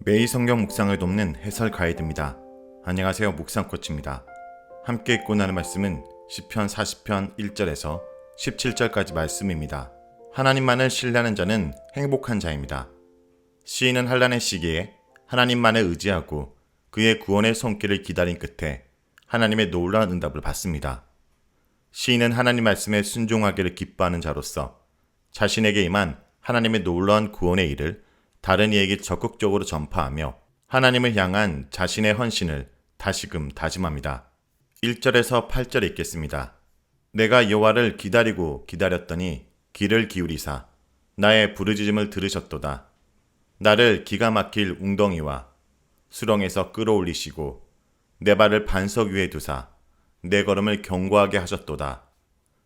매일 성경 묵상을 돕는 해설 가이드입니다. 안녕하세요. 묵상 코치입니다. 함께 읽고 나눌 말씀은 시편 40편 1절에서 17절까지 말씀입니다. 하나님만을 신뢰하는 자는 행복한 자입니다. 시인은 환난의 시기에 하나님만을 의지하고 그의 구원의 손길을 기다린 끝에 하나님의 놀라운 응답을 받습니다. 시인은 하나님 말씀에 순종하기를 기뻐하는 자로서 자신에게 임한 하나님의 놀라운 구원의 일을 다른 이에게 적극적으로 전파하며 하나님을 향한 자신의 헌신을 다시금 다짐합니다. 1절에서 8절에 읽겠습니다. 내가 여호와를 기다리고 기다렸더니 귀를 기울이사 나의 부르짖음을 들으셨도다. 나를 기가 막힐 웅덩이와 수렁에서 끌어올리시고 내 발을 반석 위에 두사 내 걸음을 견고하게 하셨도다.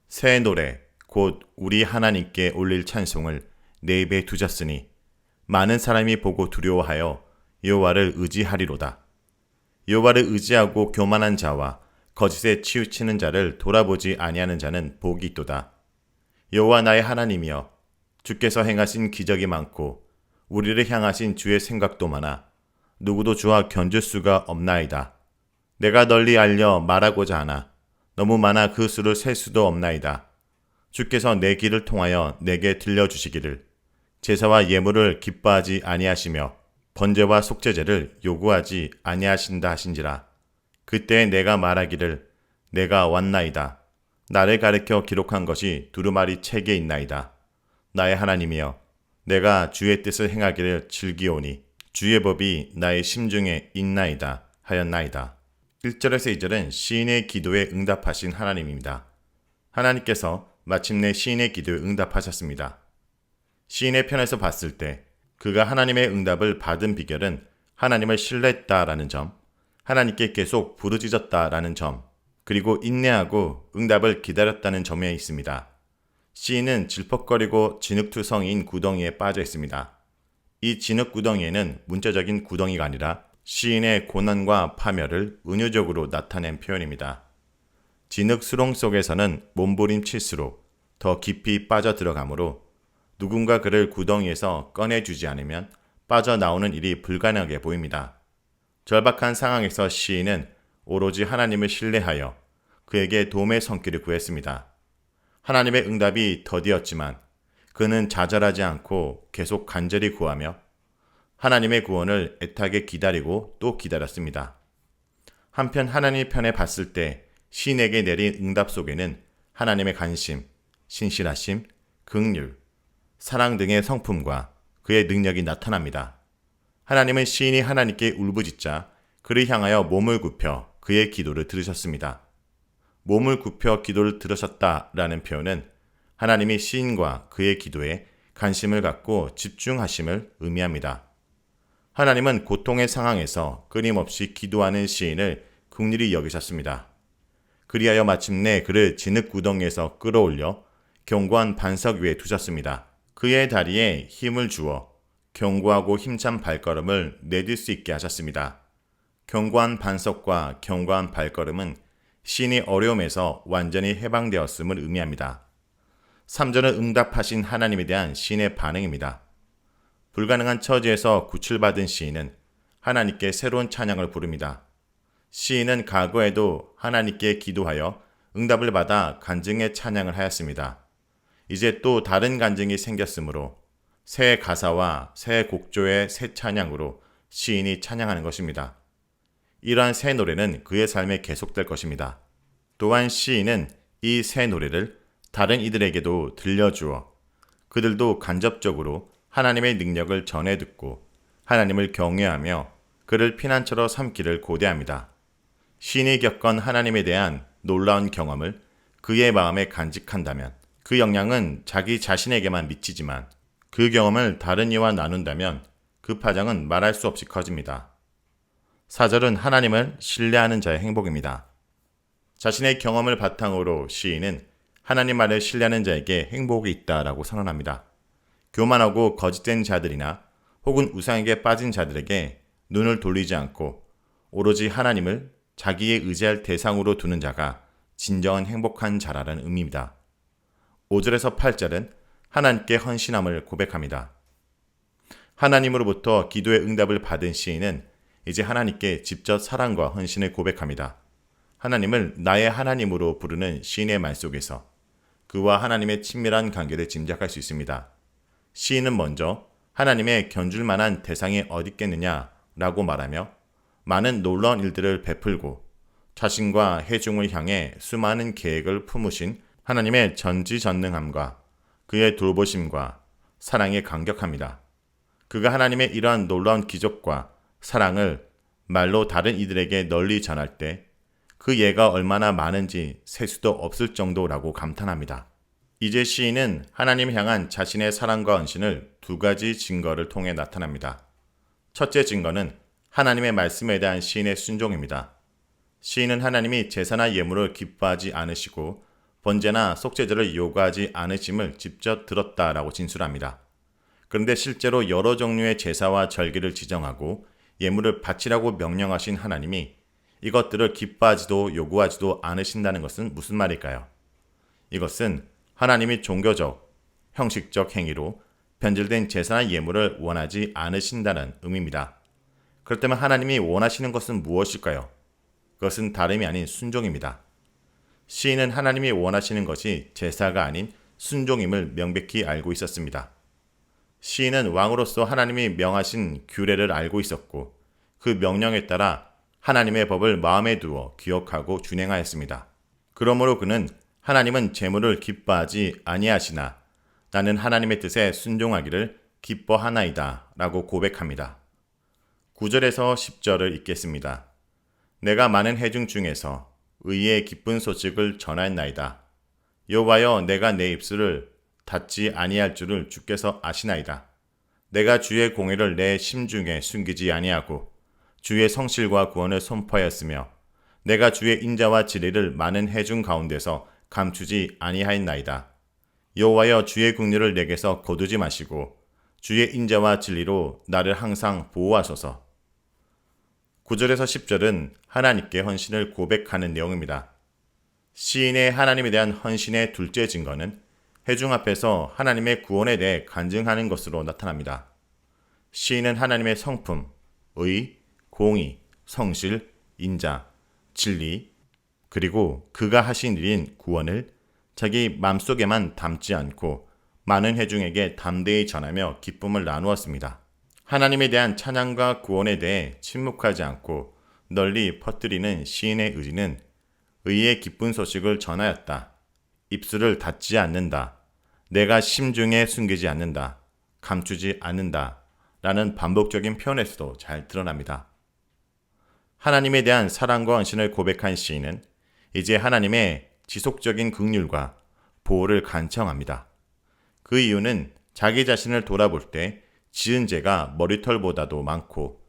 새 노래 곧 우리 하나님께 올릴 찬송을 내 입에 두셨으니 많은 사람이 보고 두려워하여 여호와를 의지하리로다. 여호와를 의지하고 교만한 자와 거짓에 치우치는 자를 돌아보지 아니하는 자는 복이 있도다. 여호와 나의 하나님이여, 주께서 행하신 기적이 많고 우리를 향하신 주의 생각도 많아 누구도 주와 견줄 수가 없나이다. 내가 널리 알려 말하고자 하나 너무 많아 그 수를 셀 수도 없나이다. 주께서 내 귀를 통하여 내게 들려주시기를 제사와 예물을 기뻐하지 아니하시며 번제와 속죄제를 요구하지 아니하신다 하신지라. 그때 내가 말하기를 내가 왔나이다. 나를 가리켜 기록한 것이 두루마리 책에 있나이다. 나의 하나님이여, 내가 주의 뜻을 행하기를 즐기오니 주의 법이 나의 심중에 있나이다 하였나이다. 1절에서 2절은 시인의 기도에 응답하신 하나님입니다. 하나님께서 마침내 시인의 기도에 응답하셨습니다. 시인의 편에서 봤을 때 그가 하나님의 응답을 받은 비결은 하나님을 신뢰했다라는 점, 하나님께 계속 부르짖었다라는 점, 그리고 인내하고 응답을 기다렸다는 점에 있습니다. 시인은 질퍽거리고 진흙투성이인 구덩이에 빠져 있습니다. 이 진흙 구덩이에는 문자적인 구덩이가 아니라 시인의 고난과 파멸을 은유적으로 나타낸 표현입니다. 진흙 수렁 속에서는 몸부림칠수록 더 깊이 빠져 들어가므로 누군가 그를 구덩이에서 꺼내주지 않으면 빠져나오는 일이 불가능하게 보입니다. 절박한 상황에서 시인은 오로지 하나님을 신뢰하여 그에게 도움의 손길을 구했습니다. 하나님의 응답이 더디었지만 그는 좌절하지 않고 계속 간절히 구하며 하나님의 구원을 애타게 기다리고 또 기다렸습니다. 한편 하나님 편에 봤을 때 시인에게 내린 응답 속에는 하나님의 관심, 신실하심, 긍휼, 사랑 등의 성품과 그의 능력이 나타납니다. 하나님은 시인이 하나님께 울부짖자 그를 향하여 몸을 굽혀 그의 기도를 들으셨습니다. 몸을 굽혀 기도를 들으셨다라는 표현은 하나님이 시인과 그의 기도에 관심을 갖고 집중하심을 의미합니다. 하나님은 고통의 상황에서 끊임없이 기도하는 시인을 긍휼히 여기셨습니다. 그리하여 마침내 그를 진흙 구덩이에서 끌어올려 견고한 반석 위에 두셨습니다. 그의 다리에 힘을 주어 견고하고 힘찬 발걸음을 내딜 수 있게 하셨습니다. 견고한 반석과 견고한 발걸음은 시인이 어려움에서 완전히 해방되었음을 의미합니다. 3절은 응답하신 하나님에 대한 시인의 반응입니다. 불가능한 처지에서 구출받은 시인은 하나님께 새로운 찬양을 부릅니다. 시인은 과거에도 하나님께 기도하여 응답을 받아 간증의 찬양을 하였습니다. 이제 또 다른 간증이 생겼으므로 새 가사와 새 곡조의 새 찬양으로 시인이 찬양하는 것입니다. 이러한 새 노래는 그의 삶에 계속될 것입니다. 또한 시인은 이 새 노래를 다른 이들에게도 들려주어 그들도 간접적으로 하나님의 능력을 전해 듣고 하나님을 경외하며 그를 피난처로 삼기를 고대합니다. 시인이 겪은 하나님에 대한 놀라운 경험을 그의 마음에 간직한다면 그 영향은 자기 자신에게만 미치지만 그 경험을 다른 이와 나눈다면 그 파장은 말할 수 없이 커집니다. 4절은 하나님을 신뢰하는 자의 행복입니다. 자신의 경험을 바탕으로 시인은 하나님 말을 신뢰하는 자에게 행복이 있다라고 선언합니다. 교만하고 거짓된 자들이나 혹은 우상에게 빠진 자들에게 눈을 돌리지 않고 오로지 하나님을 자기의 의지할 대상으로 두는 자가 진정한 행복한 자라는 의미입니다. 5절에서 8절은 하나님께 헌신함을 고백합니다. 하나님으로부터 기도의 응답을 받은 시인은 이제 하나님께 직접 사랑과 헌신을 고백합니다. 하나님을 나의 하나님으로 부르는 시인의 말 속에서 그와 하나님의 친밀한 관계를 짐작할 수 있습니다. 시인은 먼저 하나님의 견줄 만한 대상이 어디 있겠느냐 라고 말하며 많은 놀라운 일들을 베풀고 자신과 회중을 향해 수많은 계획을 품으신 하나님의 전지전능함과 그의 돌보심과 사랑에 감격합니다. 그가 하나님의 이러한 놀라운 기적과 사랑을 말로 다른 이들에게 널리 전할 때 그 예가 얼마나 많은지 셀 수도 없을 정도라고 감탄합니다. 이제 시인은 하나님 향한 자신의 사랑과 헌신을 두 가지 증거를 통해 나타납니다. 첫째 증거는 하나님의 말씀에 대한 시인의 순종입니다. 시인은 하나님이 제사나 예물을 기뻐하지 않으시고 번제나 속죄제를 요구하지 않으심을 직접 들었다라고 진술합니다. 그런데 실제로 여러 종류의 제사와 절기를 지정하고 예물을 바치라고 명령하신 하나님이 이것들을 기뻐하지도 요구하지도 않으신다는 것은 무슨 말일까요? 이것은 하나님이 종교적, 형식적 행위로 변질된 제사나 예물을 원하지 않으신다는 의미입니다. 그렇다면 하나님이 원하시는 것은 무엇일까요? 그것은 다름이 아닌 순종입니다. 시인은 하나님이 원하시는 것이 제사가 아닌 순종임을 명백히 알고 있었습니다. 시인은 왕으로서 하나님이 명하신 규례를 알고 있었고 그 명령에 따라 하나님의 법을 마음에 두어 기억하고 준행하였습니다. 그러므로 그는 하나님은 재물을 기뻐하지 아니하시나 나는 하나님의 뜻에 순종하기를 기뻐하나이다 라고 고백합니다. 9절에서 10절을 읽겠습니다. 내가 많은 회중 중에서 의의 기쁜 소식을 전하였나이다. 여호와여 내가 내 입술을 닫지 아니할 줄을 주께서 아시나이다. 내가 주의 공의를 내 심중에 숨기지 아니하고 주의 성실과 구원을 선포하였으며 내가 주의 인자와 진리를 많은 회중 가운데서 감추지 아니하였나이다. 여호와여 주의 긍휼을 내게서 거두지 마시고 주의 인자와 진리로 나를 항상 보호하소서. 9절에서 10절은 하나님께 헌신을 고백하는 내용입니다. 시인의 하나님에 대한 헌신의 둘째 증거는 회중 앞에서 하나님의 구원에 대해 간증하는 것으로 나타납니다. 시인은 하나님의 성품, 의, 공의, 성실, 인자, 진리, 그리고 그가 하신 일인 구원을 자기 마음속에만 담지 않고 많은 회중에게 담대히 전하며 기쁨을 나누었습니다. 하나님에 대한 찬양과 구원에 대해 침묵하지 않고 널리 퍼뜨리는 시인의 의지는 의의 기쁜 소식을 전하였다. 입술을 닫지 않는다. 내가 심중에 숨기지 않는다. 감추지 않는다. 라는 반복적인 표현에서도 잘 드러납니다. 하나님에 대한 사랑과 헌신을 고백한 시인은 이제 하나님의 지속적인 긍휼과 보호를 간청합니다. 그 이유는 자기 자신을 돌아볼 때 지은 죄가 머리털보다도 많고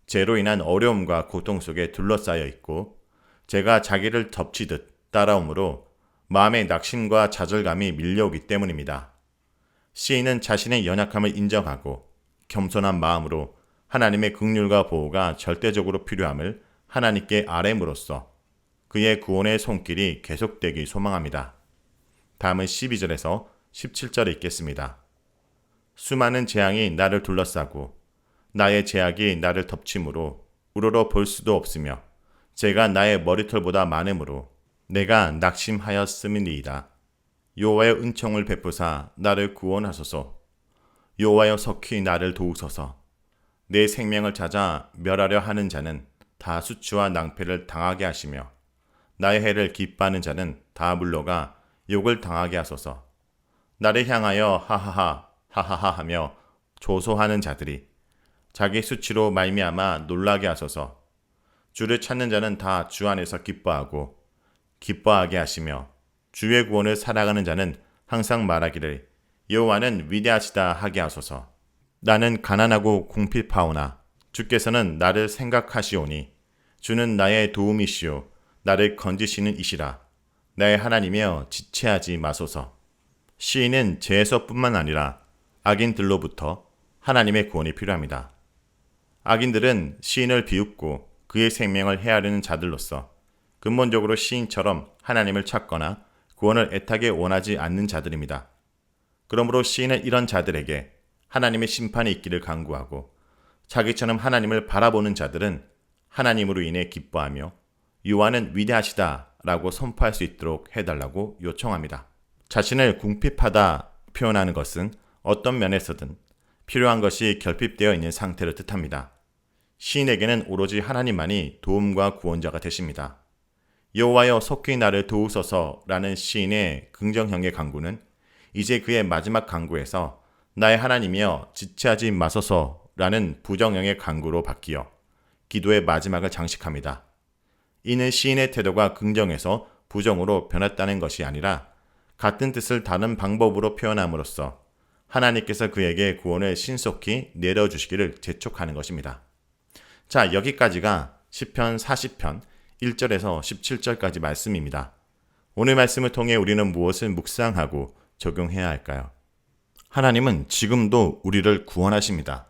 죄로 인한 어려움과 고통 속에 둘러싸여 있고 죄가 자기를 덮치듯 따라오므로 마음의 낙심과 좌절감이 밀려오기 때문입니다. 시인은 자신의 연약함을 인정하고 겸손한 마음으로 하나님의 긍휼과 보호가 절대적으로 필요함을 하나님께 아뢰므로써 그의 구원의 손길이 계속되기 소망합니다. 다음은 12절에서 17절에 읽겠습니다. 수많은 재앙이 나를 둘러싸고 나의 죄악이 나를 덮치므로 우러러 볼 수도 없으며 죄가 나의 머리털보다 많으므로 내가 낙심하였음이니이다. 여호와의 은총을 베푸사 나를 구원하소서. 여호와여 속히 나를 도우소서. 내 생명을 찾아 멸하려 하는 자는 다 수치와 낭패를 당하게 하시며 나의 해를 기뻐하는 자는 다 물러가 욕을 당하게 하소서. 나를 향하여 하하하 하하하 하며 조소하는 자들이 자기 수치로 말미암아 놀라게 하소서. 주를 찾는 자는 다 주 안에서 기뻐하고 기뻐하게 하시며 주의 구원을 살아가는 자는 항상 말하기를 여호와는 위대하시다 하게 하소서. 나는 가난하고 궁핍하오나 주께서는 나를 생각하시오니 주는 나의 도움이시오 나를 건지시는 이시라. 나의 하나님이여 지체하지 마소서. 시인은 죄에서뿐만 아니라 악인들로부터 하나님의 구원이 필요합니다. 악인들은 시인을 비웃고 그의 생명을 헤아리는 자들로서 근본적으로 시인처럼 하나님을 찾거나 구원을 애타게 원하지 않는 자들입니다. 그러므로 시인은 이런 자들에게 하나님의 심판이 있기를 간구하고 자기처럼 하나님을 바라보는 자들은 하나님으로 인해 기뻐하며 여호와는 위대하시다 라고 선포할 수 있도록 해달라고 요청합니다. 자신을 궁핍하다 표현하는 것은 어떤 면에서든 필요한 것이 결핍되어 있는 상태를 뜻합니다. 시인에게는 오로지 하나님만이 도움과 구원자가 되십니다. 여호와여 속히 나를 도우소서라는 시인의 긍정형의 간구는 이제 그의 마지막 간구에서 나의 하나님이여 지체하지 마소서라는 부정형의 간구로 바뀌어 기도의 마지막을 장식합니다. 이는 시인의 태도가 긍정에서 부정으로 변했다는 것이 아니라 같은 뜻을 다른 방법으로 표현함으로써 하나님께서 그에게 구원을 신속히 내려주시기를 재촉하는 것입니다. 자, 여기까지가 시편 40편 1절에서 17절까지 말씀입니다. 오늘 말씀을 통해 우리는 무엇을 묵상하고 적용해야 할까요? 하나님은 지금도 우리를 구원하십니다.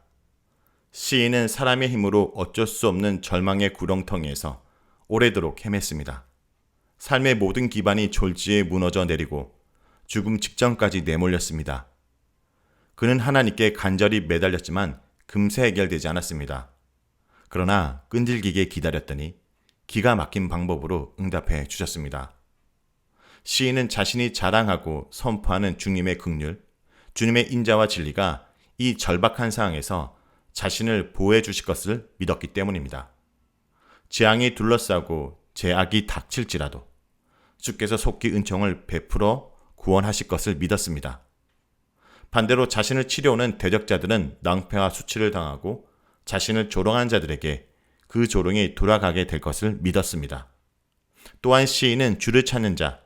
시인은 사람의 힘으로 어쩔 수 없는 절망의 구렁텅이에서 오래도록 헤맸습니다. 삶의 모든 기반이 졸지에 무너져 내리고 죽음 직전까지 내몰렸습니다. 그는 하나님께 간절히 매달렸지만 금세 해결되지 않았습니다. 그러나 끈질기게 기다렸더니 기가 막힌 방법으로 응답해 주셨습니다. 시인은 자신이 자랑하고 선포하는 주님의 긍휼, 주님의 인자와 진리가 이 절박한 상황에서 자신을 보호해 주실 것을 믿었기 때문입니다. 재앙이 둘러싸고 제약이 닥칠지라도 주께서 속히 은총을 베풀어 구원하실 것을 믿었습니다. 반대로 자신을 치려오는 대적자들은 낭패와 수치를 당하고 자신을 조롱한 자들에게 그 조롱이 돌아가게 될 것을 믿었습니다. 또한 시인은 주를 찾는 자,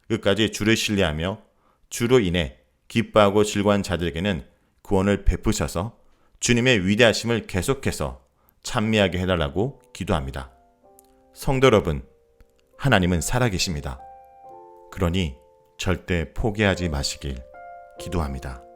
끝까지 주를 신뢰하며 주로 인해 기뻐하고 즐거워한 자들에게는 구원을 베푸셔서 주님의 위대하심을 계속해서 찬미하게 해달라고 기도합니다. 성도 여러분, 하나님은 살아계십니다. 그러니 절대 포기하지 마시길 기도합니다.